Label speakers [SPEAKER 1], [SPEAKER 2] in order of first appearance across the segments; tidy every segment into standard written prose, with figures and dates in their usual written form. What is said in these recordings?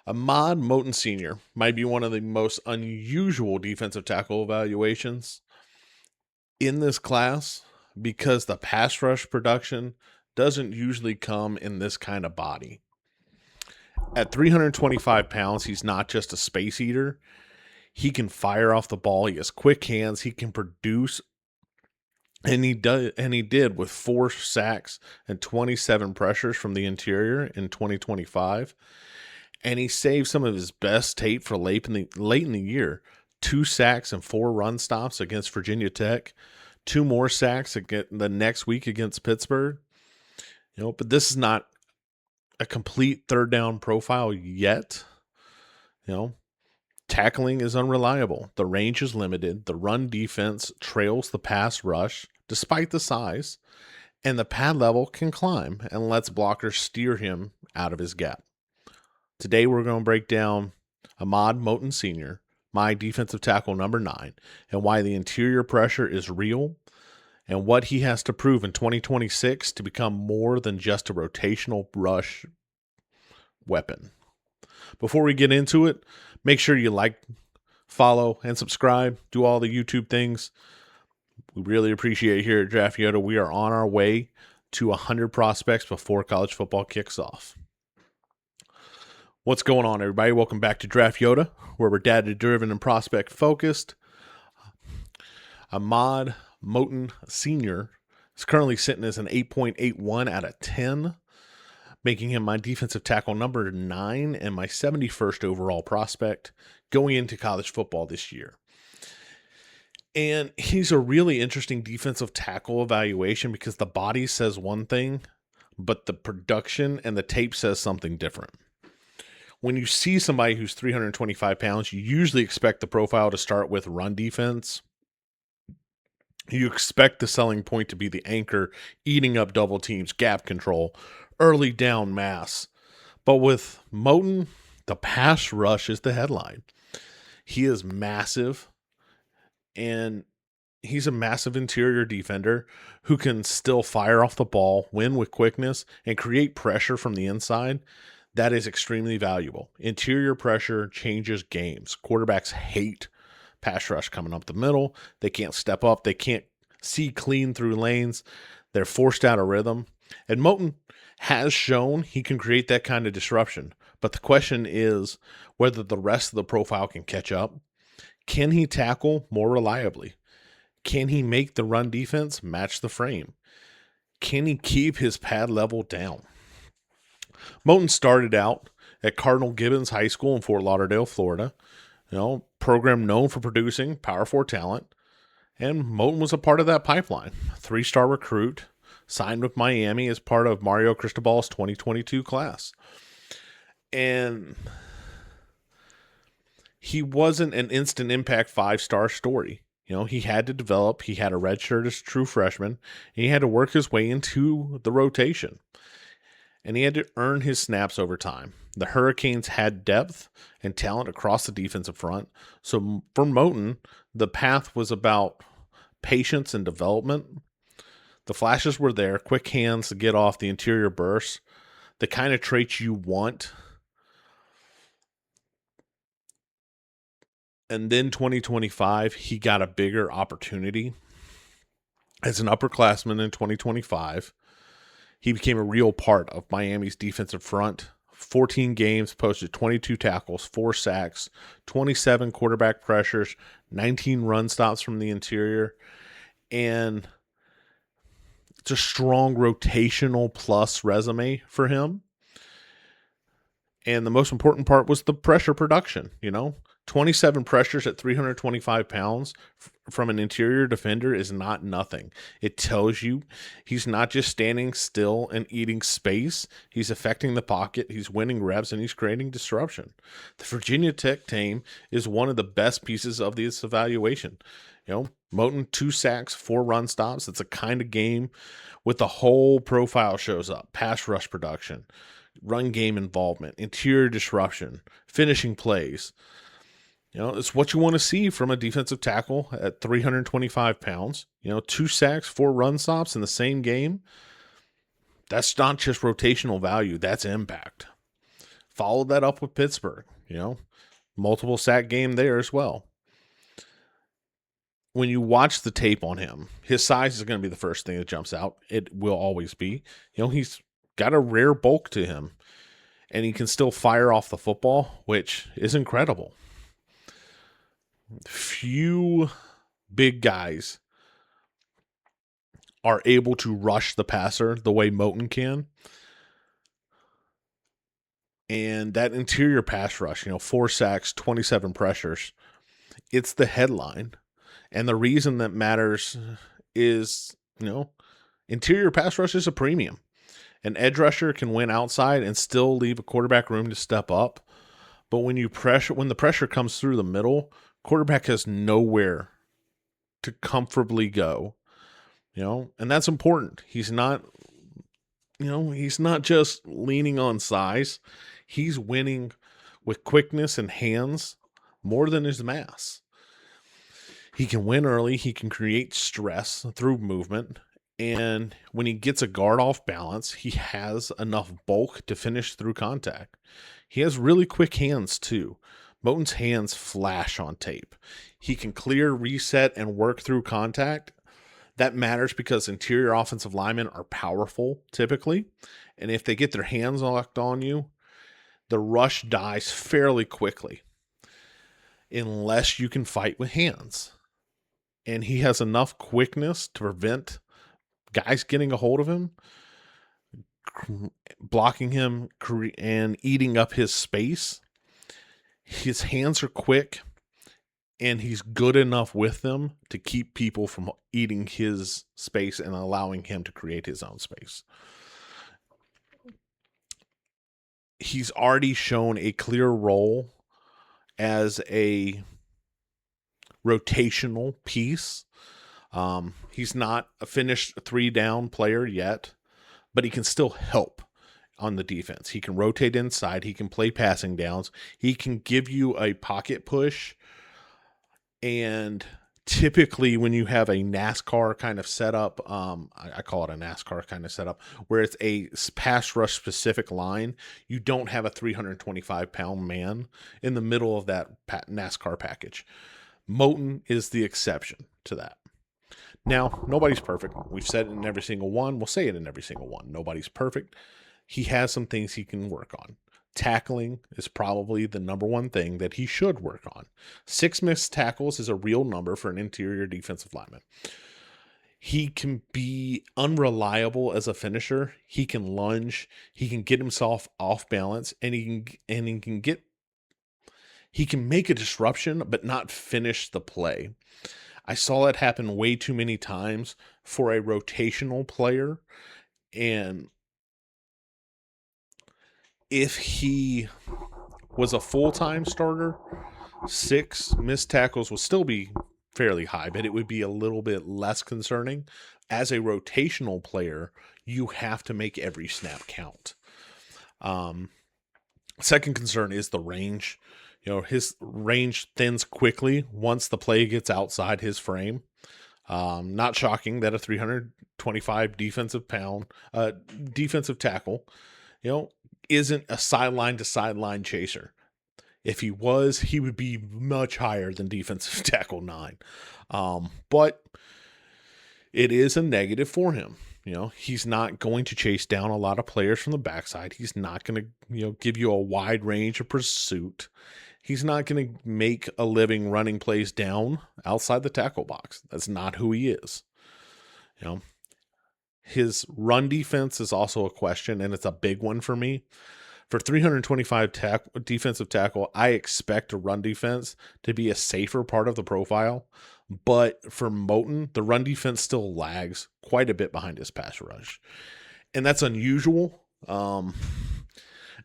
[SPEAKER 1] Ahmad Moten Sr. might be one of the most unusual defensive tackle evaluations in this class because the pass rush production doesn't usually come in this kind of body. At 325 pounds, he's not just a space eater. He can fire off the ball. He has quick hands. He can produce, and he did with 4 sacks and 27 pressures from the interior in 2025. And he saved some of his best tape for late in the year. 2 sacks and 4 run stops against Virginia Tech. 2 more sacks again the next week against Pittsburgh. But this is not a complete third down profile yet. Tackling is unreliable. The range is limited. The run defense trails the pass rush despite the size, and the pad level can climb and lets blockers steer him out of his gap. Today we're going to break down Ahmad Moten Sr., my defensive tackle number 9, and why the interior pressure is real and what he has to prove in 2026 to become more than just a rotational rush weapon. Before we get into it, make sure you like, follow, and subscribe. Do all the YouTube things. We really appreciate it here at Draft Yoda. We are on our way to 100 prospects before college football kicks off. What's going on, everybody? Welcome back to Draft Yoda, where we're data-driven and prospect-focused. Ahmad Moten Sr. is currently sitting as an 8.81 out of 10, making him my defensive tackle number 9 and my 71st overall prospect going into college football this year. And he's a really interesting defensive tackle evaluation because the body says one thing, but the production and the tape says something different. When you see somebody who's 325 pounds, you usually expect the profile to start with run defense. You expect the selling point to be the anchor, eating up double teams, gap control, early down mass. But with Moten, the pass rush is the headline. He is massive, and he's a massive interior defender who can still fire off the ball, win with quickness, and create pressure from the inside. That is extremely valuable. Interior pressure changes games. Quarterbacks hate pass rush coming up the middle. They can't step up. They can't see clean through lanes. They're forced out of rhythm. And Moten has shown he can create that kind of disruption. But the question is whether the rest of the profile can catch up. Can he tackle more reliably? Can he make the run defense match the frame? Can he keep his pad level down? Moten started out at Cardinal Gibbons High School in Fort Lauderdale, Florida. Program known for producing Power 4 talent. And Moten was a part of that pipeline. 3-star recruit, signed with Miami as part of Mario Cristobal's 2022 class. And he wasn't an instant impact 5-star story. He had to develop. He had a red shirt as a true freshman. And he had to work his way into the rotation. And he had to earn his snaps over time. The Hurricanes had depth and talent across the defensive front. So for Moten, the path was about patience and development. The flashes were there, quick hands to get off the interior bursts, the kind of traits you want. And then 2025, he got a bigger opportunity. As an upperclassman in 2025, he became a real part of Miami's defensive front. 14 games, posted 22 tackles, 4 sacks, 27 quarterback pressures, 19 run stops from the interior. And it's a strong rotational plus resume for him. And the most important part was the pressure production, 27 pressures at 325 pounds from an interior defender is not nothing. It tells you he's not just standing still and eating space. He's affecting the pocket. He's winning reps, and he's creating disruption. The Virginia Tech team is one of the best pieces of this evaluation. Moten, 2 sacks, 4 run stops. It's a kind of game with the whole profile shows up. Pass rush production, run game involvement, interior disruption, finishing plays. It's what you want to see from a defensive tackle at 325 pounds. 2 sacks, 4 run stops in the same game. That's not just rotational value. That's impact. followed that up with Pittsburgh, multiple sack game there as well. When you watch the tape on him, his size is going to be the first thing that jumps out. It will always be. He's got a rare bulk to him, and he can still fire off the football, which is incredible. Few big guys are able to rush the passer the way Moten can. And that interior pass rush, 4 sacks, 27 pressures, it's the headline. And the reason that matters is, interior pass rush is a premium. An edge rusher can win outside and still leave a quarterback room to step up. But when the pressure comes through the middle, quarterback has nowhere to comfortably go. And that's important. He's not just leaning on size. He's winning with quickness and hands more than his mass. He can win early. He can create stress through movement. And when he gets a guard off balance, he has enough bulk to finish through contact. He has really quick hands too. Moten's hands flash on tape. He can clear, reset, and work through contact. That matters because interior offensive linemen are powerful typically. And if they get their hands locked on you, the rush dies fairly quickly. Unless you can fight with hands. And he has enough quickness to prevent guys getting a hold of him, blocking him, and eating up his space. His hands are quick, and he's good enough with them to keep people from eating his space and allowing him to create his own space. He's already shown a clear role as a rotational piece. He's not a finished 3-down player yet, but he can still help on the defense. He can rotate inside. He can play passing downs. He can give you a pocket push. And typically when you have a NASCAR kind of setup, I call it a NASCAR kind of setup, where it's a pass rush specific line, you don't have a 325-pound man in the middle of that NASCAR package. Moten is the exception to that. Now, nobody's perfect. We've said it in every single one. We'll say it in every single one. Nobody's perfect. He has some things he can work on. Tackling is probably the number one thing that he should work on. 6 missed tackles is a real number for an interior defensive lineman. He can be unreliable as a finisher. He can lunge. He can get himself off balance, and he can make a disruption, but not finish the play. I saw it happen way too many times for a rotational player. And if he was a full-time starter, 6 missed tackles would still be fairly high, but it would be a little bit less concerning. As a rotational player, you have to make every snap count. Second concern is the range. His range thins quickly once the play gets outside his frame. Not shocking that a 325 defensive tackle, isn't a sideline to sideline chaser. If he was, he would be much higher than defensive tackle 9. But it is a negative for him. He's not going to chase down a lot of players from the backside. He's not going to, give you a wide range of pursuit. He's not going to make a living running plays down outside the tackle box. That's not who he is. His run defense is also a question, and it's a big one for me. For 325 defensive tackle, I expect a run defense to be a safer part of the profile. But for Moten, the run defense still lags quite a bit behind his pass rush. And that's unusual.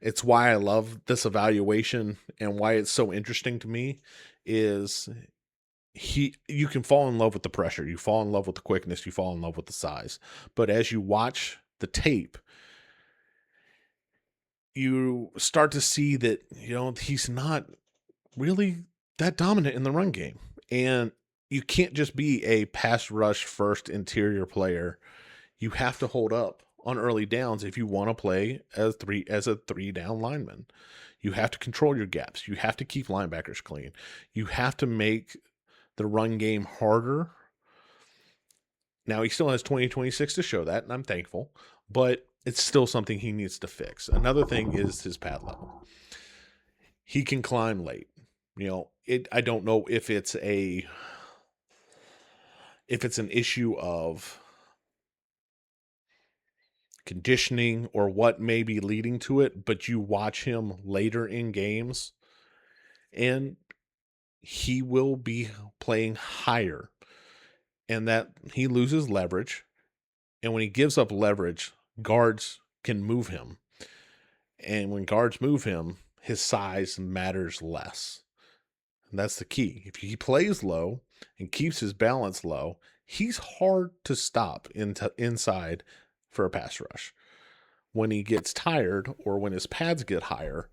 [SPEAKER 1] It's why I love this evaluation, and why it's so interesting to me is you can fall in love with the pressure. You fall in love with the quickness. You fall in love with the size. But as you watch the tape, you start to see that, he's not really that dominant in the run game. And you can't just be a pass rush first interior player. You have to hold up on early downs if you want to play as a 3-down lineman. You have to control your gaps. You have to keep linebackers clean. You have to make the run game harder. Now, he still has 2026 to show that, and I'm thankful, but it's still something he needs to fix. Another thing is his pad level. He can climb late. I don't know if it's an issue of conditioning or what may be leading to it, but you watch him later in games and he will be playing higher, and that he loses leverage. And when he gives up leverage, guards can move him. And when guards move him, his size matters less. And that's the key. If he plays low and keeps his balance low, he's hard to stop inside for a pass rush. When he gets tired or when his pads get higher,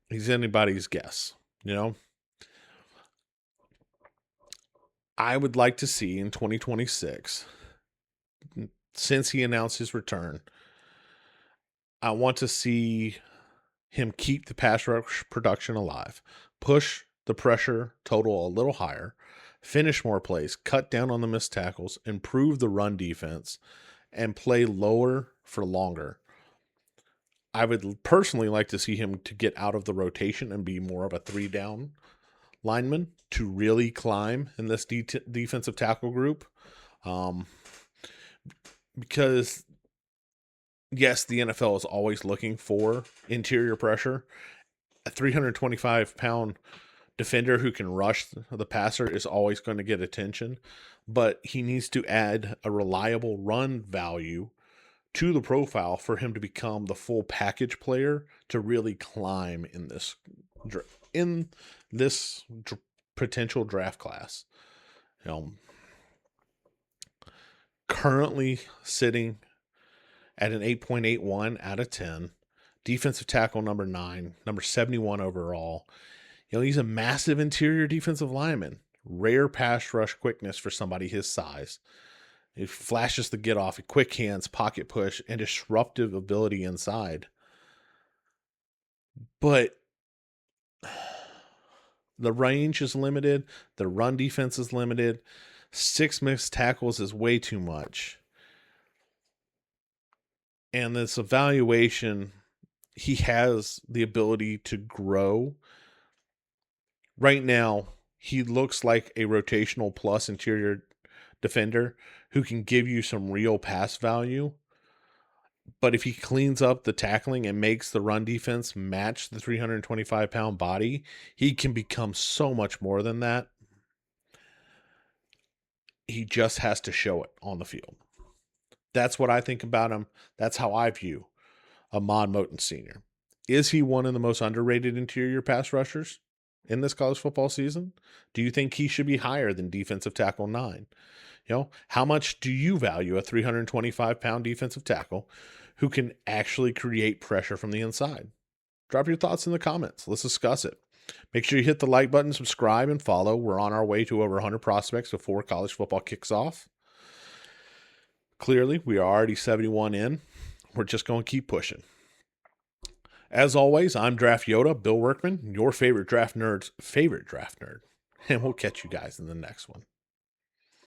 [SPEAKER 1] he's anybody's guess, I would like to see in 2026, since he announced his return, I want to see him keep the pass rush production alive, push the pressure total a little higher, finish more plays, cut down on the missed tackles, improve the run defense, and play lower for longer. I would personally like to see him to get out of the rotation and be more of a 3-down lineman to really climb in this defensive tackle group. Because, yes, the NFL is always looking for interior pressure. A 325-pound defender who can rush the passer is always going to get attention, but he needs to add a reliable run value to the profile for him to become the full package player to really climb in this potential draft class. Currently sitting at an 8.81 out of 10, defensive tackle number 9, number 71 overall. He's a massive interior defensive lineman. Rare pass rush quickness for somebody his size. He flashes the get off, quick hands, pocket push, and disruptive ability inside. But the range is limited. The run defense is limited. 6 missed tackles is way too much. And this evaluation, he has the ability to grow. Right now, he looks like a rotational plus interior defender who can give you some real pass value. But if he cleans up the tackling and makes the run defense match the 325-pound body, he can become so much more than that. He just has to show it on the field. That's what I think about him. That's how I view Ahmad Moten Sr. Is he one of the most underrated interior pass rushers in this college football season? Do you think he should be higher than defensive tackle 9? How much do you value a 325-pound defensive tackle who can actually create pressure from the inside? Drop your thoughts in the comments. Let's discuss it. Make sure you hit the like button, subscribe, and follow. We're on our way to over 100 prospects before college football kicks off. Clearly, we are already 71 in. We're just going to keep pushing. As always, I'm Draft Yoda, Bill Workman, your favorite draft nerd's favorite draft nerd. And we'll catch you guys in the next one.